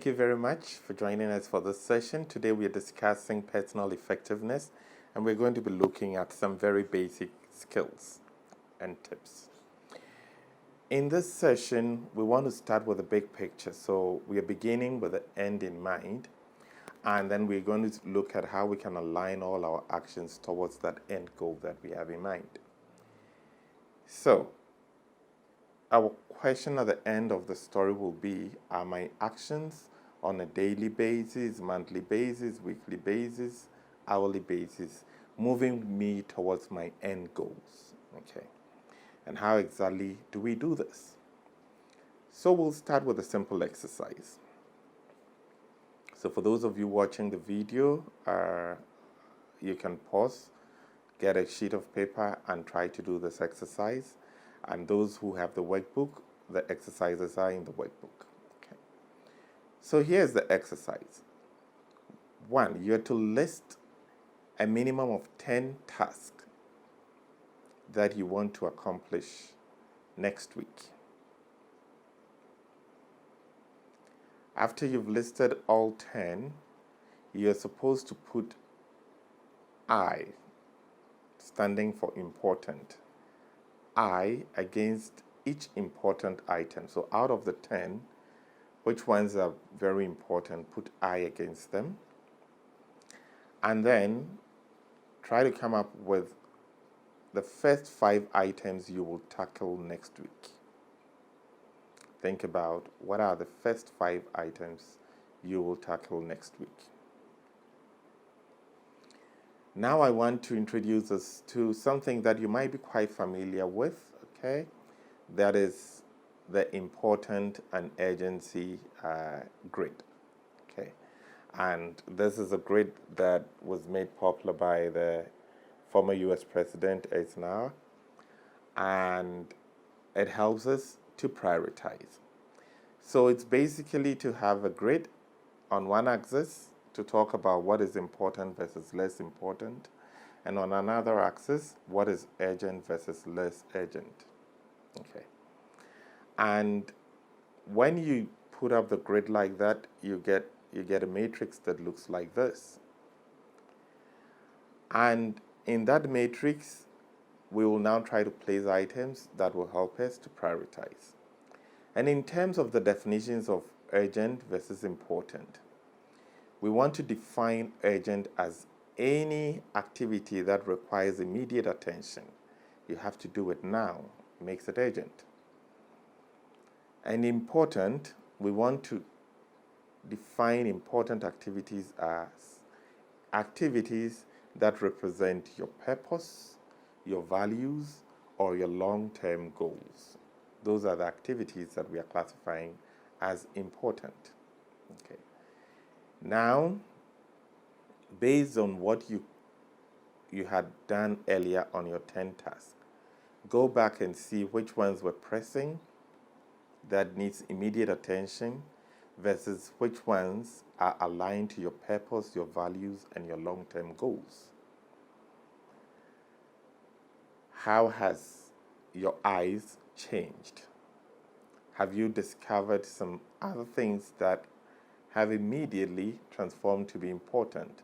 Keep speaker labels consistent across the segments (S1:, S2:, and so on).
S1: Thank you very much for joining us for this session. Today we are discussing personal effectiveness and we're going to be looking at some very basic skills and tips. In this session, we want to start with the big picture. So we are beginning with the end in mind, and then we're going to look at how we can align all our actions towards that end goal that we have in mind. So our question at the end of the story will be, are my actions on a daily basis, monthly basis, weekly basis, hourly basis, moving me towards my end goals? Okay. And how exactly do we do this? So we'll start with a simple exercise. So for those of you watching the video, you can pause, get a sheet of paper and try to do this exercise. And those who have the workbook, the exercises are in the workbook. Okay. So here's the exercise. 1, you have to list a minimum of 10 tasks that you want to accomplish next week. After you've listed all 10, you're supposed to put I, standing for important, I against each important item. So out of the 10, which ones are very important, put I against them. And then try to come up with the first 5 items you will tackle next week. Think about what are the first 5 items you will tackle next week. Now I want to introduce us to something that you might be quite familiar with, okay? That is the important and urgency grid, okay? And this is a grid that was made popular by the former US President Eisenhower, and it helps us to prioritize. So it's basically to have a grid on one axis to talk about what is important versus less important, and on another axis, what is urgent versus less urgent. Okay. And when you put up the grid like that, you get a matrix that looks like this. And in that matrix, we will now try to place items that will help us to prioritize. And in terms of the definitions of urgent versus important, we want to define urgent as any activity that requires immediate attention. You have to do it now. It makes it urgent. And important, we want to define important activities as activities that represent your purpose, your values, or your long-term goals. Those are the activities that we are classifying as important. Okay. Now, based on what you had done earlier on your 10 tasks, go back and see which ones were pressing that needs immediate attention versus which ones are aligned to your purpose, your values, and your long-term goals. How has your eyes changed? Have you discovered some other things that have immediately transformed to be important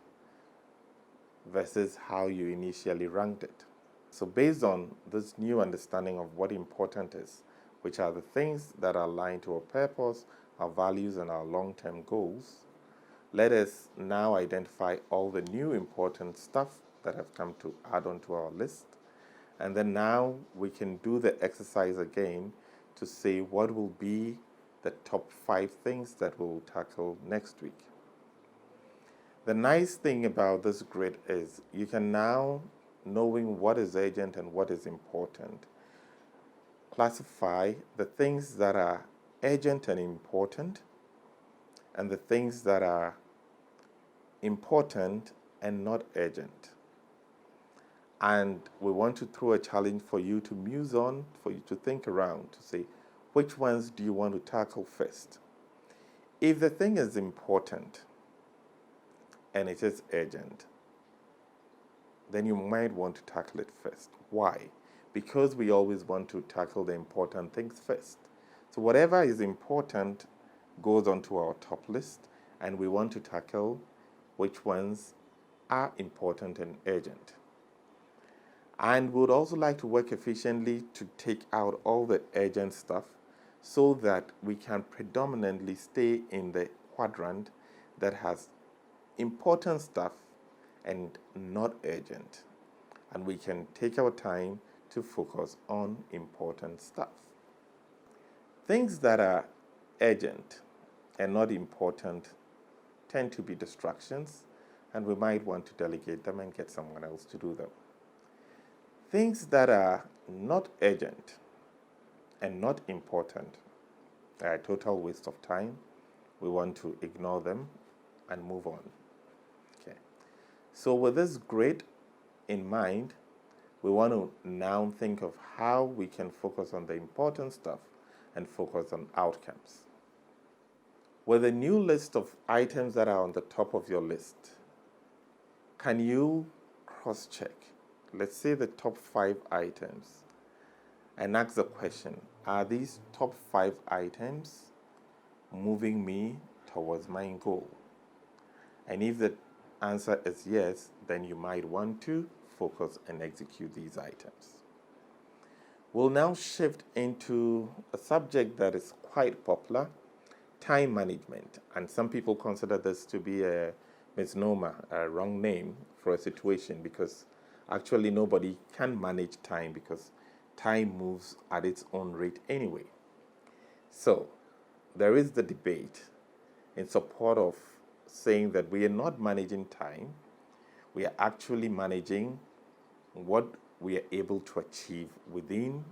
S1: versus how you initially ranked it? So based on this new understanding of what important is, which are the things that are aligned to our purpose, our values, and our long-term goals, let us now identify all the new important stuff that have come to add on to our list. And then now we can do the exercise again to say what will be the top 5 things that we'll tackle next week. The nice thing about this grid is you can now, knowing what is urgent and what is important, classify the things that are urgent and important and the things that are important and not urgent. And we want to throw a challenge for you to muse on, for you to think around, to say, which ones do you want to tackle first? If the thing is important and it is urgent, then you might want to tackle it first. Why? Because we always want to tackle the important things first. So whatever is important goes onto our top list, and we want to tackle which ones are important and urgent. And we would also like to work efficiently to take out all the urgent stuff so that we can predominantly stay in the quadrant that has important stuff and not urgent. And we can take our time to focus on important stuff. Things that are urgent and not important tend to be distractions, and we might want to delegate them and get someone else to do them. Things that are not urgent and not important are a total waste of time. We want to ignore them and move on. Okay. So with this grid in mind, we want to now think of how we can focus on the important stuff and focus on outcomes. With a new list of items that are on the top of your list, can you cross-check, let's say the top 5 items, and ask the question, are these top 5 items moving me towards my goal? And if the answer is yes, then you might want to focus and execute these items. We'll now shift into a subject that is quite popular, time management. And some people consider this to be a misnomer, a wrong name for a situation, because actually nobody can manage time because time moves at its own rate anyway. So there is the debate in support of saying that we are not managing time, we are actually managing what we are able to achieve within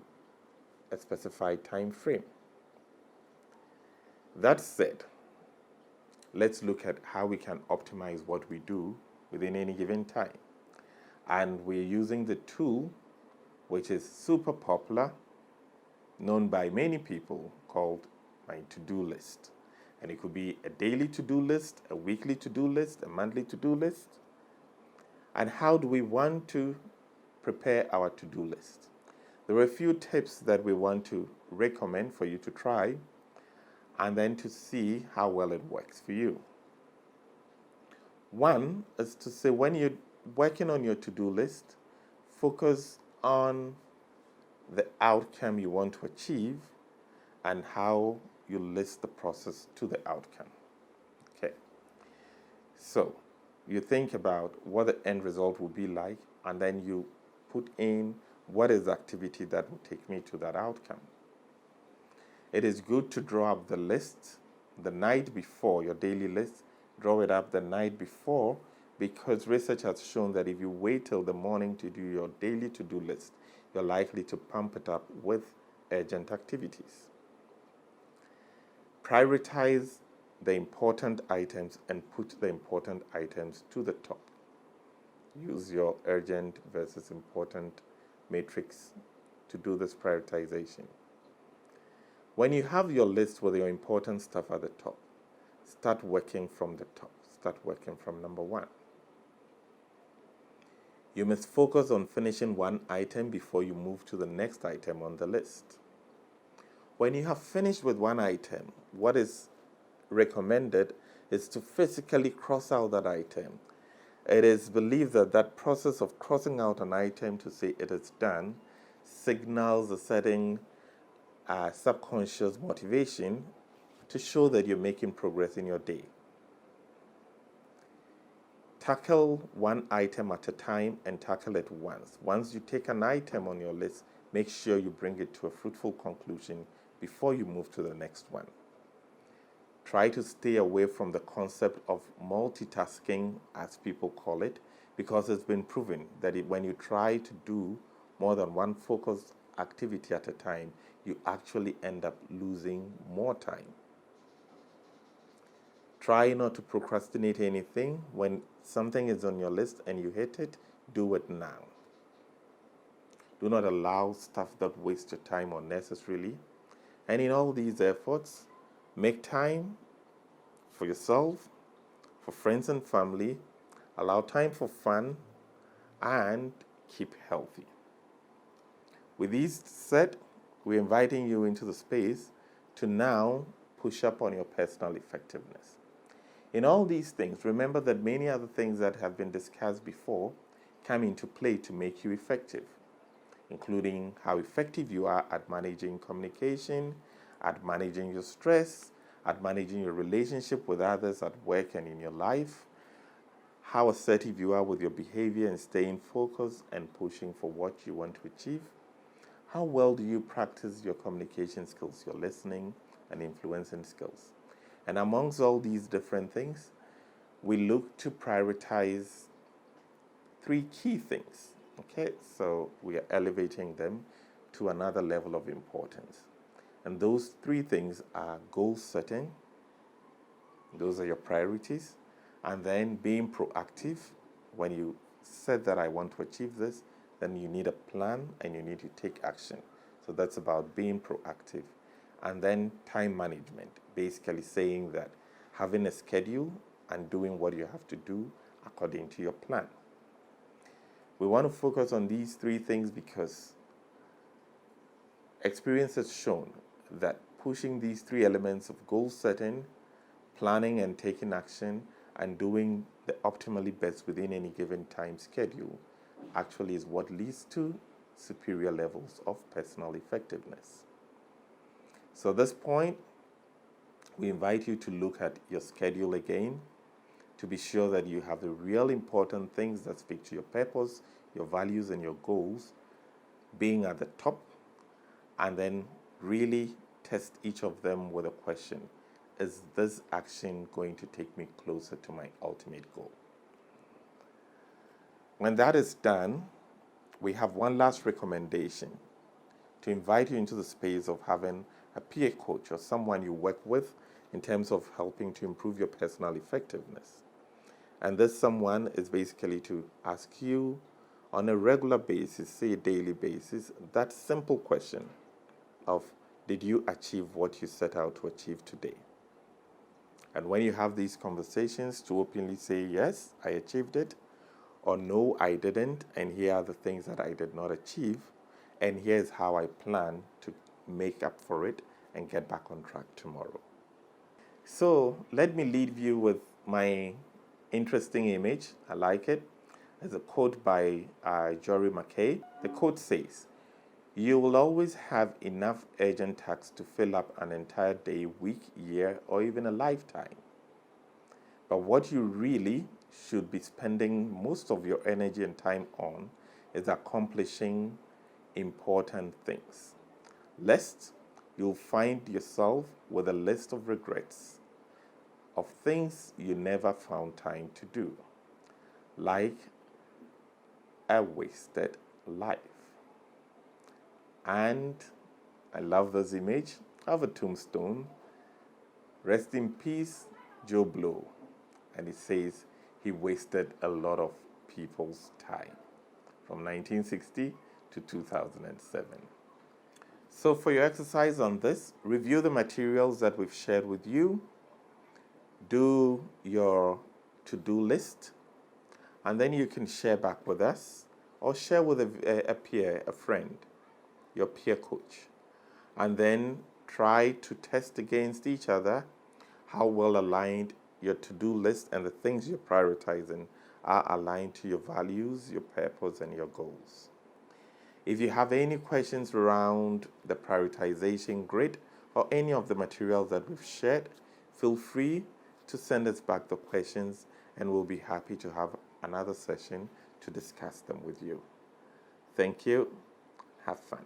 S1: a specified time frame. That said, let's look at how we can optimize what we do within any given time. And we're using the tool which is super popular, known by many people, called my to-do list. And it could be a daily to-do list, a weekly to-do list, a monthly to-do list. And how do we want to prepare our to-do list? There are a few tips that we want to recommend for you to try and then to see how well it works for you. One is to say, when you're working on your to-do list, focus on the outcome you want to achieve and how you list the process to the outcome. Okay. So you think about what the end result will be like, and then you put in what is the activity that will take me to that outcome. It is good to draw up the list the night before, your daily list. Draw it up the night before, because research has shown that if you wait till the morning to do your daily to-do list, you're likely to pump it up with urgent activities. Prioritize the important items and put the important items to the top. Use your urgent versus important matrix to do this prioritization. When you have your list with your important stuff at the top, start working from the top. Start working from number 1. You must focus on finishing one item before you move to the next item on the list. When you have finished with one item, what is recommended is to physically cross out that item. It is believed that that process of crossing out an item to say it is done signals a certain subconscious motivation to show that you're making progress in your day. Tackle one item at a time and tackle it once. Once you take an item on your list, make sure you bring it to a fruitful conclusion before you move to the next one. Try to stay away from the concept of multitasking, as people call it, because it's been proven that when you try to do more than one focused activity at a time, you actually end up losing more time. Try not to procrastinate anything. When something is on your list and you hit it, do it now. Do not allow stuff that wastes your time unnecessarily. And in all these efforts, make time for yourself, for friends and family, allow time for fun, and keep healthy. With these said, we're inviting you into the space to now push up on your personal effectiveness. In all these things, remember that many other things that have been discussed before come into play to make you effective, including how effective you are at managing communication, at managing your stress, at managing your relationship with others at work and in your life, how assertive you are with your behavior and staying focused and pushing for what you want to achieve. How well do you practice your communication skills, your listening and influencing skills? And amongst all these different things, we look to prioritize 3 key things. Okay, so we are elevating them to another level of importance. And those 3 things are goal setting. Those are your priorities. And then being proactive. When you said that I want to achieve this, then you need a plan and you need to take action. So that's about being proactive. And then time management, basically saying that having a schedule and doing what you have to do according to your plan. We want to focus on these 3 things because experience has shown that pushing these 3 elements of goal setting, planning and taking action, and doing the optimally best within any given time schedule actually is what leads to superior levels of personal effectiveness. So at this point, we invite you to look at your schedule again to be sure that you have the real important things that speak to your purpose, your values, and your goals being at the top, and then really test each of them with a question. Is this action going to take me closer to my ultimate goal? When that is done, we have one last recommendation to invite you into the space of having a peer coach or someone you work with in terms of helping to improve your personal effectiveness. And this someone is basically to ask you on a regular basis, say a daily basis, that simple question of, did you achieve what you set out to achieve today? And when you have these conversations, to openly say, yes, I achieved it, or no, I didn't, and here are the things that I did not achieve, and here's how I plan to make up for it and get back on track tomorrow. So let me leave you with my interesting image. I like it. It's a quote by Jory McKay. The quote says, "You will always have enough urgent tasks to fill up an entire day, week, year, or even a lifetime. But what you really should be spending most of your energy and time on is accomplishing important things. Lest you'll find yourself with a list of regrets of things you never found time to do, like a wasted life." And I love this image of a tombstone. "Rest in peace, Joe Blow." And it says he wasted a lot of people's time from 1960 to 2007. So for your exercise on this, review the materials that we've shared with you, do your to-do list, and then you can share back with us or share with a peer, a friend, your peer coach, and then try to test against each other how well aligned your to-do list and the things you're prioritizing are aligned to your values, your purpose, and your goals. If you have any questions around the prioritization grid or any of the materials that we've shared, feel free to send us back the questions and we'll be happy to have another session to discuss them with you. Thank you. Have fun.